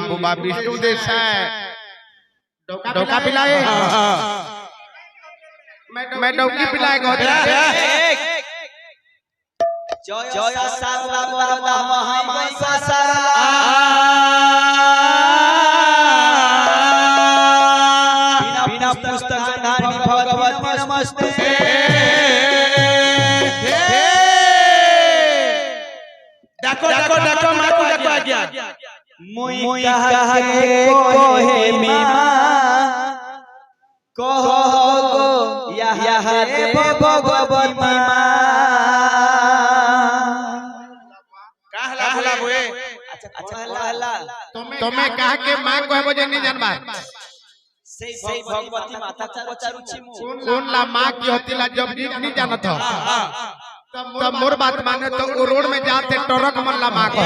बुबा विष्णु देसाई डोका पिलाए मैं डोकी पिलाए जय सारला वरदा महामाई सारला बिना पुस्तक धानी भगवती नमस्ते डाको माको डाको आ गया मुई कहा के कोहे मीमा कहो गो यह रे भगवती मां कहला बुए कहला तुम्हें कहा के मां कहबो जे नहीं जानबा सही भगवती माता चारुची मु कौन ला मां की होती ला जब नहीं जानत हो तब मोर बात माने तो वो रोड में जाते ट्रक मन ला मां को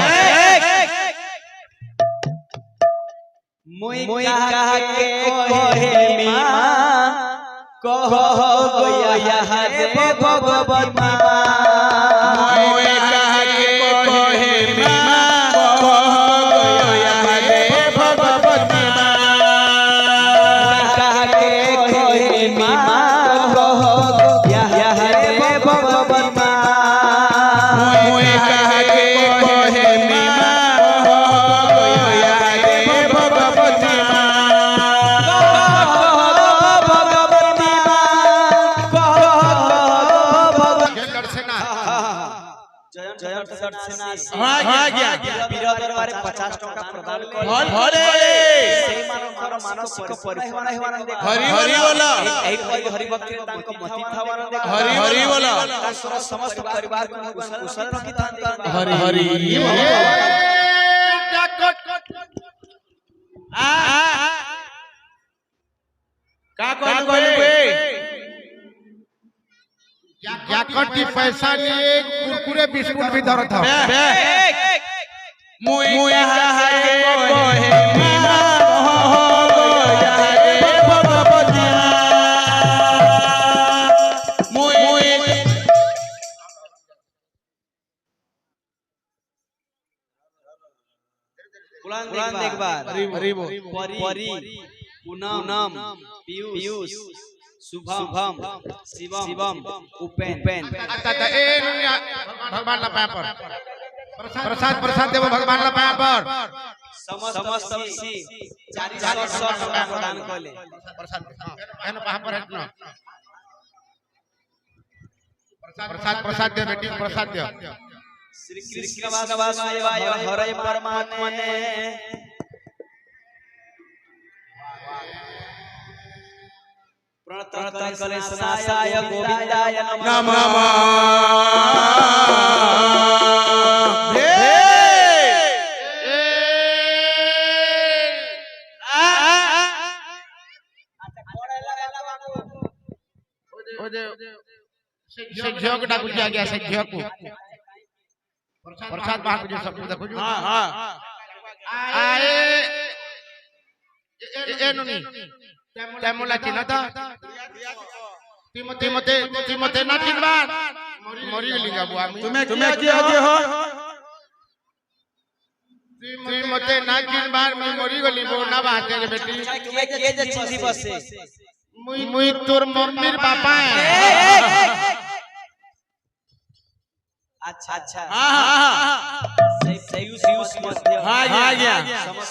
मुई कहा के कोहे मीमा कहो गो यह रे भगवती मां मुई कहा के कोहे मीमा कहो गो यह रे भगवती मां मुई कहा के कोहे मीमा कहो गो यह रे भगवती मां मुई कहा के कोहे मीमा कहो गो यह रे भगवती मां दरबारे 50 टका प्रदान मानसिक हरि बोला हरि भक्ति तांको मति थावार हरि बोला समस्त परिवार को कुशल रखी तांको हरि का कहलबे जाकटी पैसा लिए कुरकुरे बिस्कुट भी धरत हो मुई कहा के कोहे मीमा हो गया रे भगवती मुई बुलान देख बार परी पूनम पीयूष शुभम शिवम उपेन भगवान ला पाया पर प्रसाद देव भगवान ला पाया पर समस्त 400 टका प्रदान करले प्रसाद पाया पर है ना प्रसाद दे बेटी प्रसाद दे श्री कृष्ण वासुदेवाय हरे परमात्मने प्रणत कलेशनाशाय गोविंदाय नमः से झोक डाकू जा गया से झोक प्रसाद बाहर जो सब देखो जो हां आए ए नुनी तेमुला चिन्हता तिमते ना चिन्हबा मरी लिंगा बुआ तुम्हें क्या हो तिमते ना चिन्हबा मैं मरी गली बो ना बाते बेटी तुम्हें के जे चिन्ही बसे मुई तोर मम्मीर पापा है अच्छा हां सही मध्य हां गया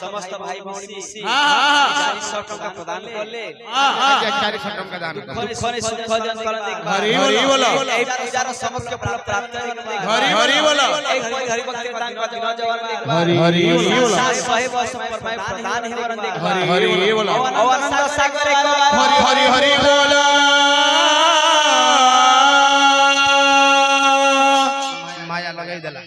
समस्त भाई भौणी मिसी हां 400 टका प्रदान करले हां 400 टका दान खरे सुख जन कर देख हरि बोला एक हजार समस्त के फल प्राप्त कर हरि बोला एक हरि भक्ति दान का दिन जवान देख हरि बोला सहे वर्ष पर मैं प्रदान है वरन देख हरि बोला आनंद सागर एक बार हरि बोला माया लगाई देला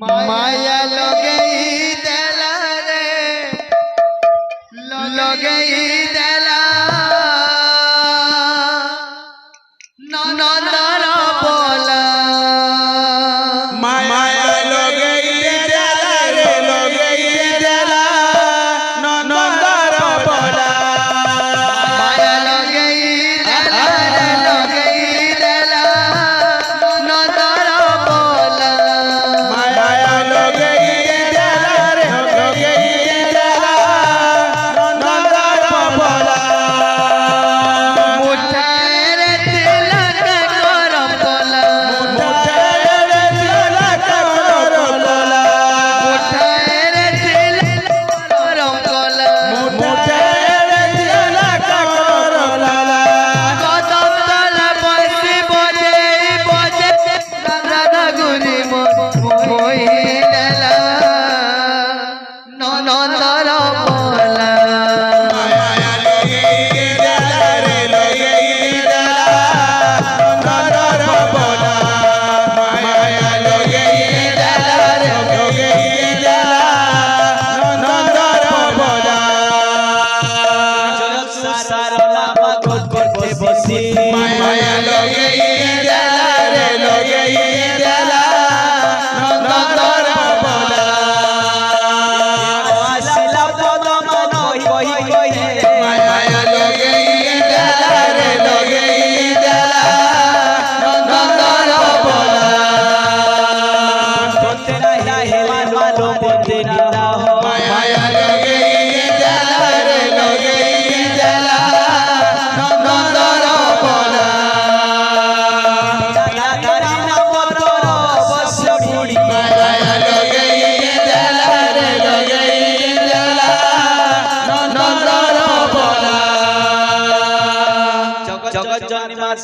माया लगई देला रे लगई देला नंदन बोला माया लगई देला रे लगई देला नंदन बोला माया लगई देला रे लगई देला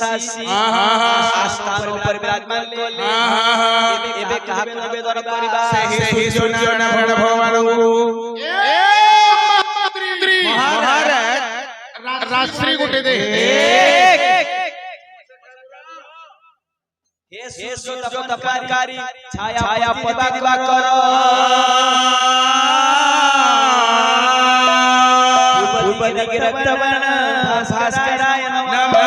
दासी आस्था ऊपर विराजमान ले एबे कहा निवेदन करिबा ସେହି ସୂର୍ଯ୍ୟ ନାରାୟଣ ଭଗବାନଙ୍କୁ ମହାରାଜ ରାଶ୍ରୀ ଗୋଟେ ଦେ हे सूर्य तपकारी छाया पति दिवाकर उपदिग रक्तवन भास्कराय नमः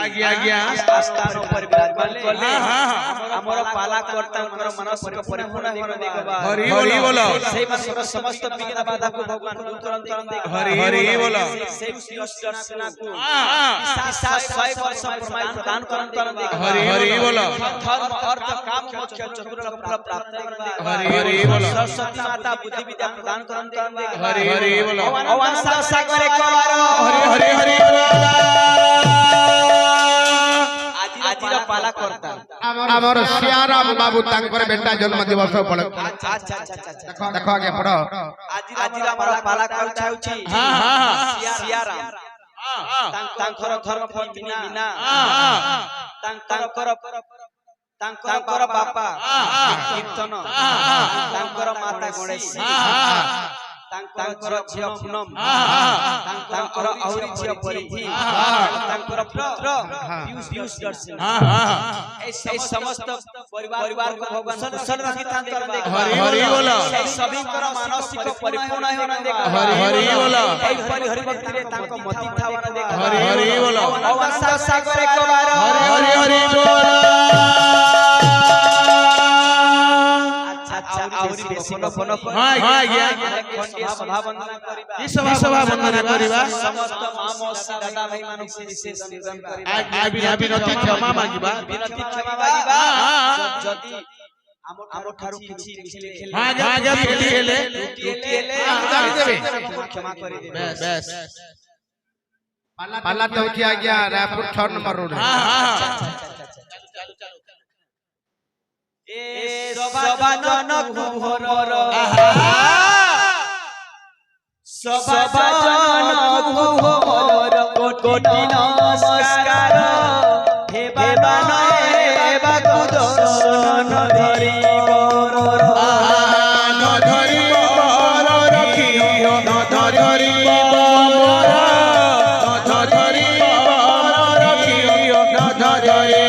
आज्ञा आज्ञा स्थान ऊपर विराजमान ले हमर पाला कर्तांकर मनस परिपूर्ण होने देखबा हरि हरि बोलो सेई मसर समस्त विघ्न बाधा को भगवान दूर करन देखबा हरि हरि बोलो सेई दर्शना को 100 वर्ष प्रदान करन देखबा हरि हरि बोलो धर्म अर्थ काम मोक्ष चतुर्थ फल प्राप्त करबा हरि हरि बोलो सरस्वती माता बुद्धि विद्या प्रदान करन देखबा हरि हरि बोलो भगवान सागर कर हरि हरि हरि आजिर पाला करता हमर सियाराम बाबू तांकर बेटा जन्म दिवस पड़े अच्छा देखो आगे पढ़ो आजिर हमरा पाला करता होची सियाराम तांकर धर्म पत्नी बिना तांकर बापा कीर्तन तांकर माता गणेश तांकर झियो पूनम तांकर औरी झियो परिधि तांकर पुत्र पीयूष दर्शन ऐसे समस्त परिवार को भगवान कुशल रखी तांकर देख हरि हरि बोलो सभी कर मानसिक परिपूर्ण होना देख हरि हरि बोलो हरि भक्ति रे तांको मति थावन देख हरि हरि बोलो भगवान सागर एक बार हरि हरि हरि बोलो अच्छा औरी बेसी गपन हां आज्ञा सभा वंदना करिबा ई सभा वंदना करिबा समस्त मामोसी दादा भाई मानु विशेष निवेदन करिबा आज्ञा विनती क्षमा मागिबा विनती क्षमा मागिबा जदी हमर ठारू किछि लिखेले हां आज्ञा लिखेले जानि देबे क्षमा करि देबे बस पाला तो की आज्ञा रायपुर 6 नंबर रोड हां ए सबानन घोर सबानन घोर कोटि नमस्कार हे बाबा हे बाबा दर्शन धरि बर न धरि बर रखियो न धरि बर न धरि बर रखियो न धरि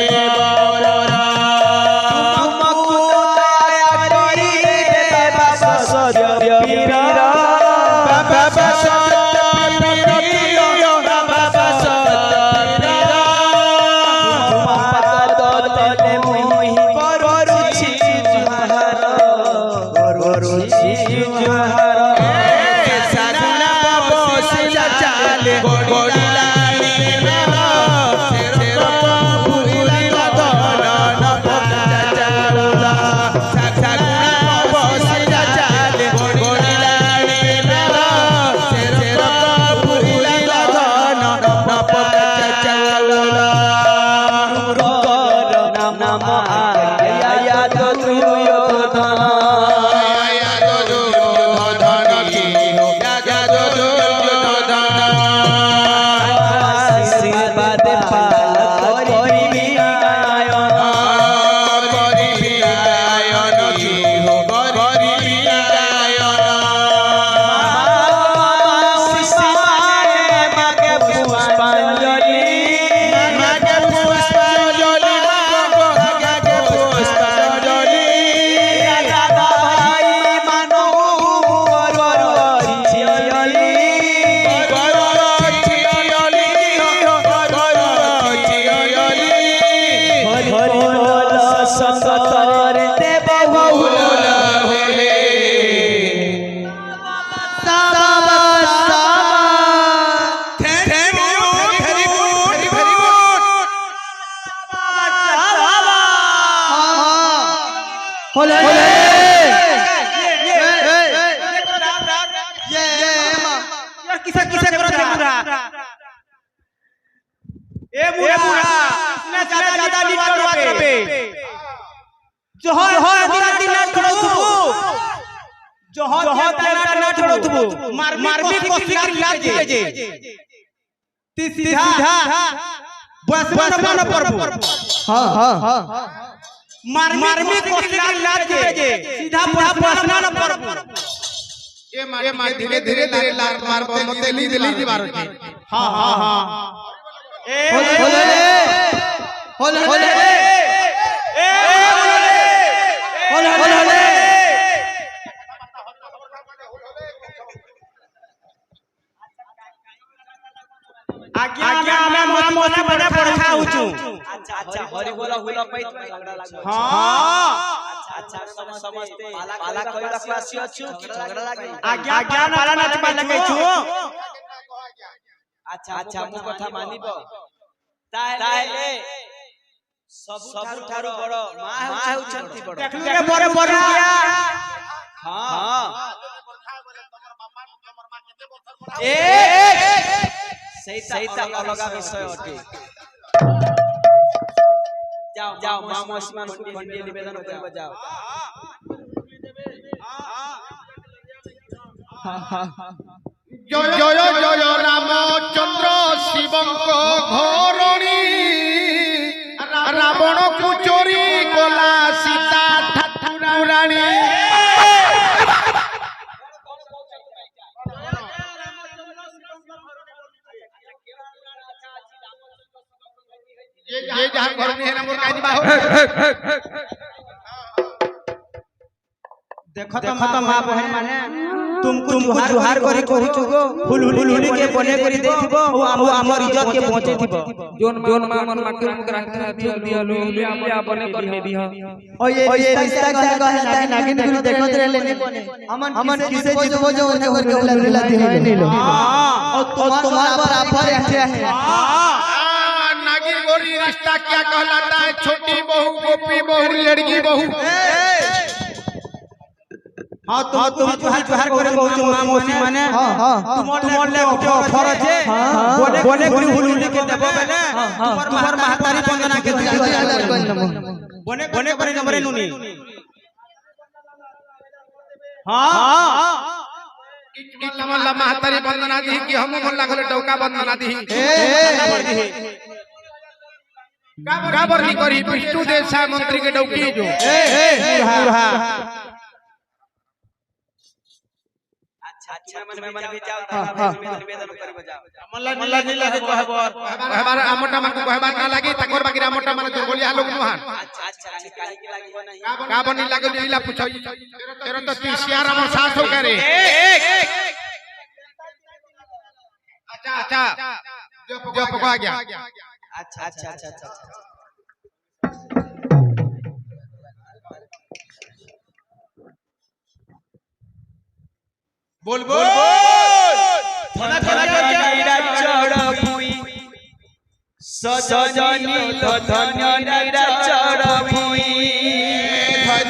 जो होता ना छोड़ो मारमी कोशिश लाग जे ती सीधा बसवन पर हां मारमी कोशिश लाग जे सीधा बसवन पर ये मार धीरे धीरे लार मार मते ली दिली मारो हां हां हां होले आज्ञा में मां मोना बना पड़खा हुचू अच्छा अच्छा हरि बोला हुला पई झगड़ा लाग हां अच्छा समझते पाला कइला क्लासी अछु कि झगड़ा लागी आज्ञा नाला नाच पाला कहू अच्छा अच्छा मु कथा मानिबो ताले सबुठारु बड़ मां हेउचंती बड़ देखलु रे बड़ बड़ गया हां ए सहीता अलगा विषय अटे जाओ मां मौसमान को खंडीय निवेदन करबो जाओ जय जय रामचंद्र शिवंको घोरणी रावण को चोरी गोला सीता ठाकुराणी ये जहां घर में है ना मोर काजी बाहो देखो तो मां बहन माने तुमको जुहार करी कहू गो फूल हुली के बने करी देथिबो ओ हमर इज्जत के पहुंचे थिबो जोन मां मन माके मुक राखा दियलो लिया बने कर दिह ओ ये रिश्ता कहे नागिन गुरु देखत रहले हमन किसे जितबो जो उन्हें करके उलला दिह लो और तुम्हारा बराबर है हां नागिन गोरी रिश्ता क्या कहलाता है छोटी बहू गोपी बहू लड़की बहू हां तुम जुहार करे कहू मां मौसी माने तुम ले फरज है बोले गुरु हुलुली के देबो बेले तुम्हार महतारी वंदना के बने करे नंबर नुनी हां इचमल्ला महतारी वंदना दी कि हम मन लागले डौका वंदना दी का बरनी करी विष्णु देव साहब मंत्री के डौकी जो अच्छा मन भी जाओ निवेदन करबो जाओ मल्ला नीला के कहबो हमारा आमोटा मन को कहबा ना लागी तकोर बाकी आमोटा मन दुर्बलिया लोग मोहन अच्छा काहे के लागिबो नहीं का बनी लागल नीला पूछो तेरा तो तीसियार हमर सास हो करे अच्छा जो पका गया अच्छा बोल थना नीरा चढ़ भुई सजनी लो धन्य नीरा चढ़ भुई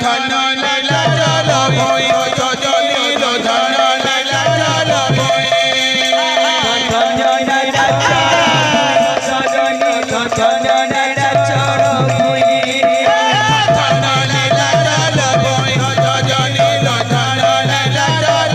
धन्य नीला चढ़ भुई सजनी लो धन्य नीला चढ़ भुई धन्य नीरा चढ़ सजनी लो धन्य नीरा चढ़ भुई धन्य नीला चढ़ भुई सजनी लो धन्य नीला चढ़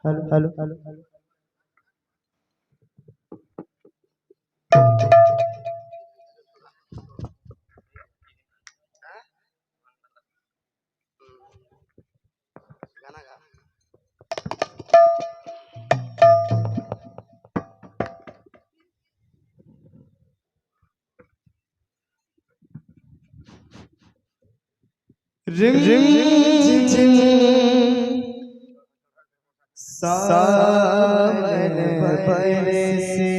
हेलो हेलो रिम रिम झिम सावन बरसे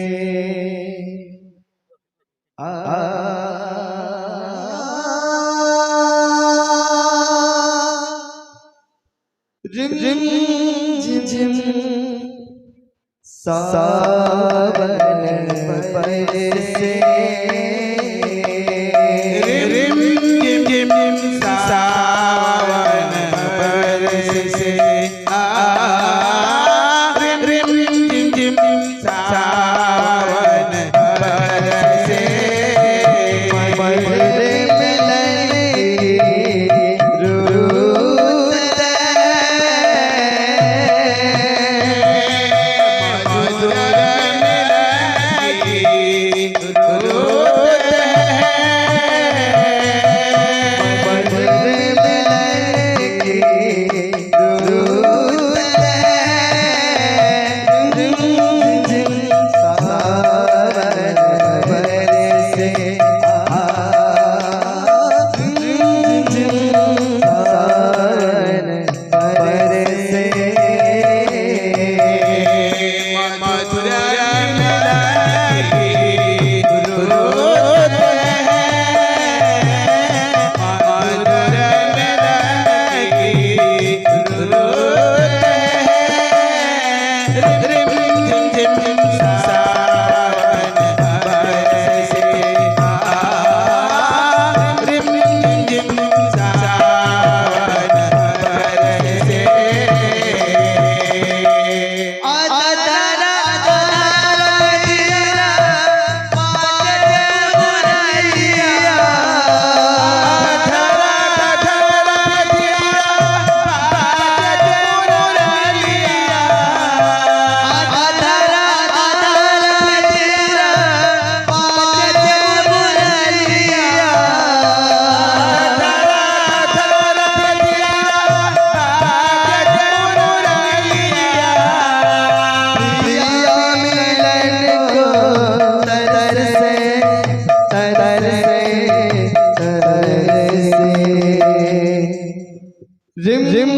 रिम रिम झिम सावन बरसे रिम झिम झिम सावन बरसे रिम रिम झिम झिम सावन बरसे मधुर मिलन की रुत मधुर मिलन की रुत मधुर मिलन की रुत रिम झिम सावन बरसे रिम झिम सावन बरसे मधुर मिलन की रुत मधुर मिलन की रुत रिम झिम झिम सावन बरसे रिम झिम झिम सावन बरसे रिम रिम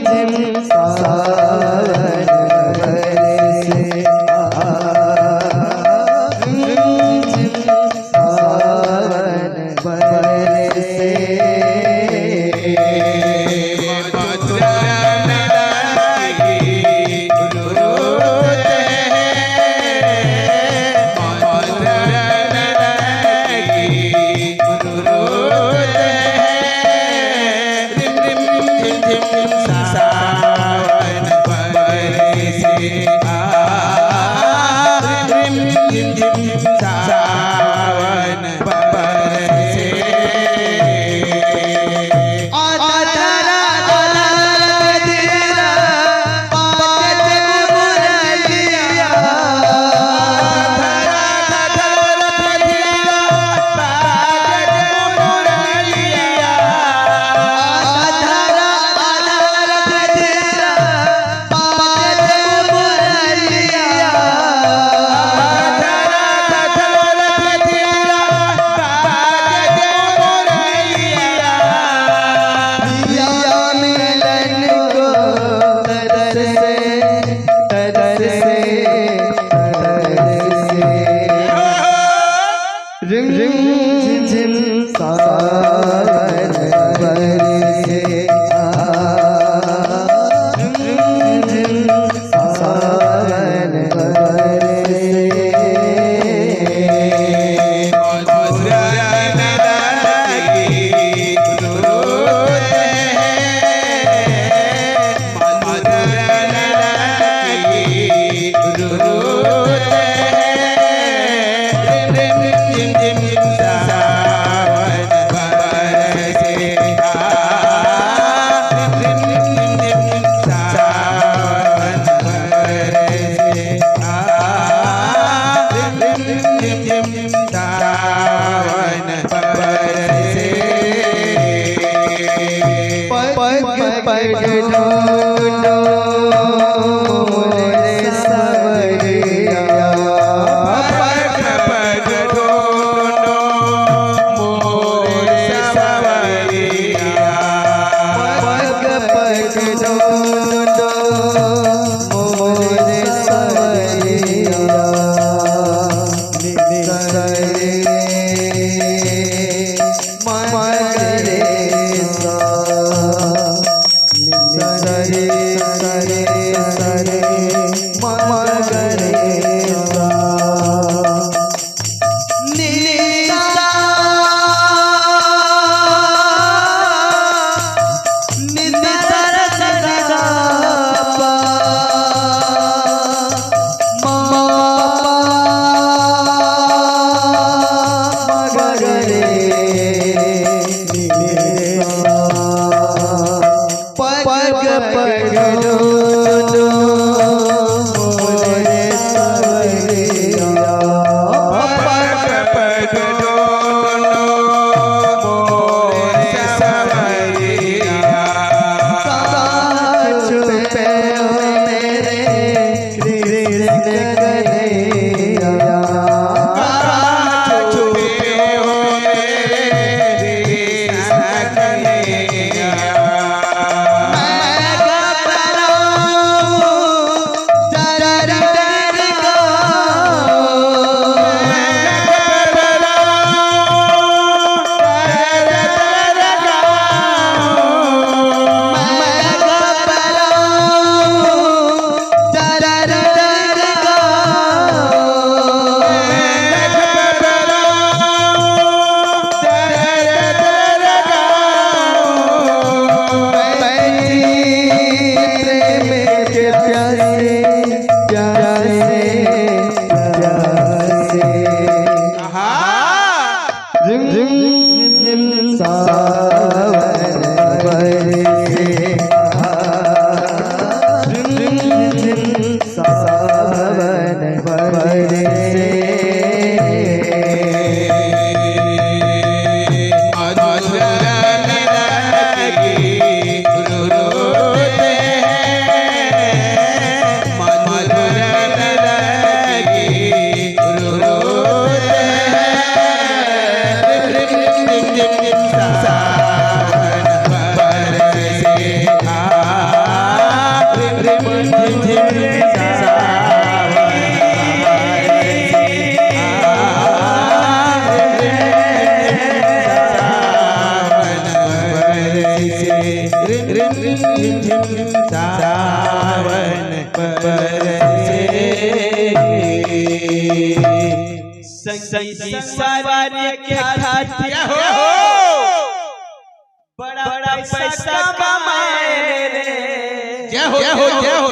झिम सावन बरसे रिम झिम सावन बरसे मधुर मिलन की रुत मधुर मिलन की रुत रिम रिम झिम झिम सावन मोरे सवरिया निसरे मगरे सा निसरे सरे सरे मगरे सा संगी सवारी के खातिर बड़ा बड़ा पैसा कमाए रे जय हो जय हो जय हो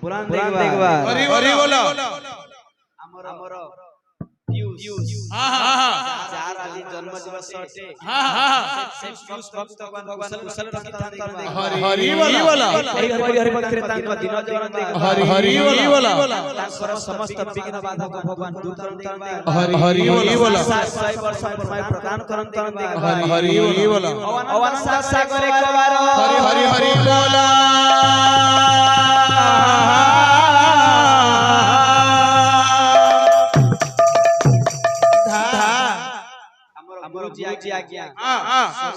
बुलान देखबा हरि हरि बोलो हमर पियूष चार आदि जन्म दिवस अटे से पियूष भक्त भगवान कुशल रखी हरि हरि बोलो हरि हरि भक्त तांक दिन जवन देख हरि हरि बोलो तांकर समस्त विघ्न बाधा को भगवान दूर करन हरि हरि बोलो 100 वर्ष परमाय प्रदान करन देख हरि हरि बोलो अवन सागर एक बार हरि हरि हरि बोलो गुरुजी आज्ञा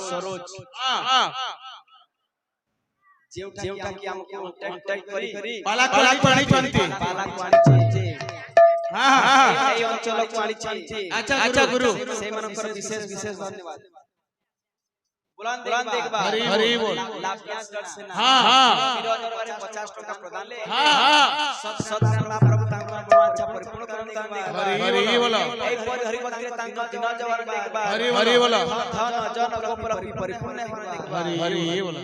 सरोज जेवटा की हमको टैग करी पालक पाणी चंती पालक पाणी छे এই অঞ্চলক পাणी छे अच्छा गुरु से मनकर विशेष विशेष धन्यवाद बुलान देखबा हरि हरि बोल लाभिया कर से ना हां विरोध करे 50 टका प्रदान ले हां सत प्रभु तांका अच्छा परिपूर्ण करन देखबा हरि हरि बोलो एक बार हरि भक्त तांका दिन जवर देखबा हरि हरि बोलो धन जन गोपर परिपूर्ण होने देखबा हरि हरि बोलो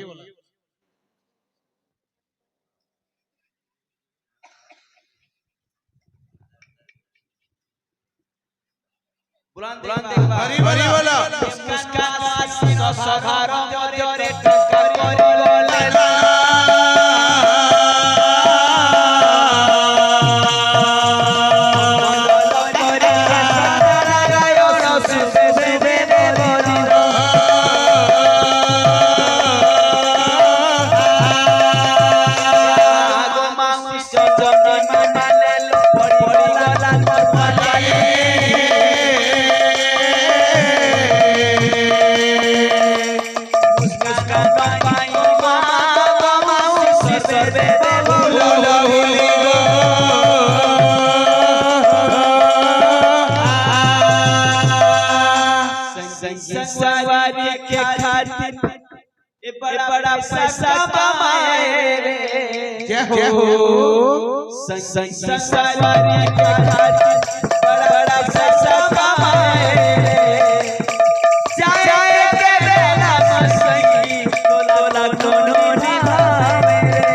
बुलान देखबा हरि हरि बोलो मुस्कान आसीन सभार रे टका करिला जमी माने लो पड़ी गला मलाई मुस्कान पाई मामा सिसबे बोलो होली गो संसारी के खातिर ए बड़ा पैसा कमाए रे जय हो संसारी के खातिर बड़ा पैसा कमाए रे जाए के बेला मसई तोला कोनो निभावे रे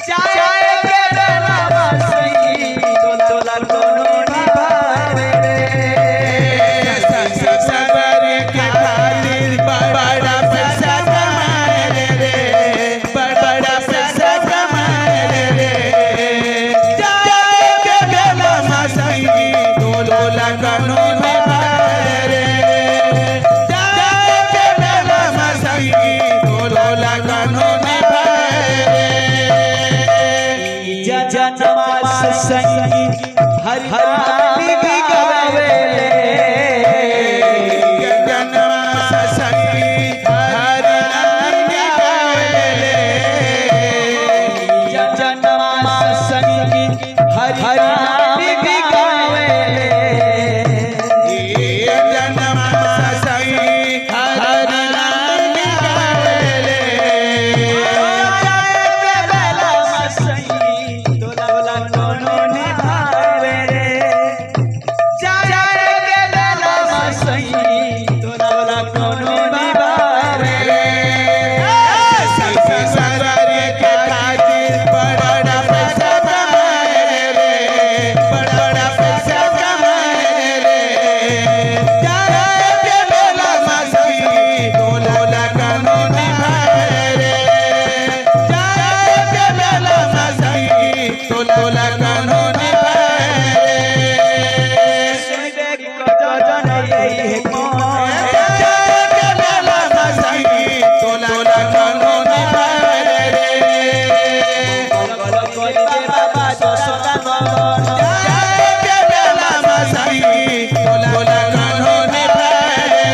जाए के बेला मसई तोला कोनो निभावे रे संसारी के खातिर बड़ा पैसा कमाए रे बड़ा पैसा कमाए रे जाए के बेला मसई तोला कोनो निभाए रे जाए के बेला मसई तोला कोनो निभाए रे जनमा सई हरि हरि भी गावे जनमा सई हरि भी गावे बेला मसई तोला कोनो निभावे रे जाए के बेला मसई तोला कोनो निभावे रे संसारी के खातिर बड़ा पैसा कमाए रे बड़ा पैसा कमाए रे जाए के बेला मसई तोला कोनो निभाए रे जाए के बेला मसई तोला कोनो निभाए रे सुनबे को जन यही कौन जाए के बेला मसई तोला कोनो निभाए रे गल कोई बाबा जसोदा नंदन जाए के बेला मसई तोला कोनो निभाए रे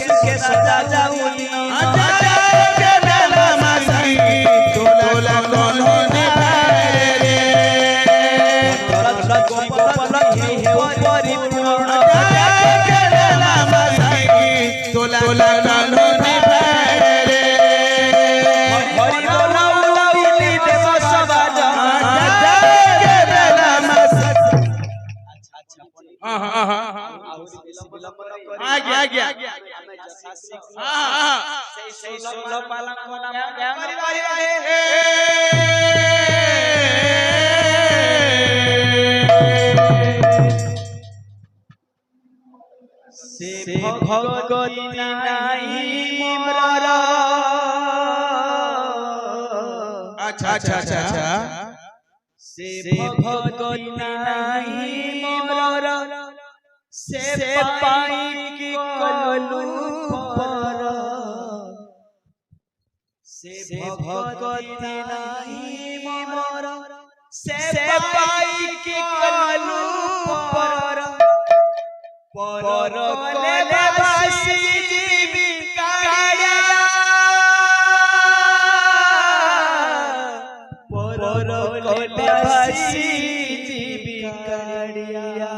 सुखे सदा जाऊनी जाए के बेला मसई तोला कोनो निभाए रे तोरा गोपल हे परिपूर्ण जाए के बेला मसई तोला कोनो निभाए रे हरि बोला उली देव समाज जाए के बेला मसई आ गया से सोलो पालन कोना से भगवती नाही मोर अच्छा अच्छा अच्छा से भगवती नाही मोर से पाई की कलू पर से भगवती नाही मोर से पाई की कलू पर परले भासी जीवी काया परले भासी जीवी काया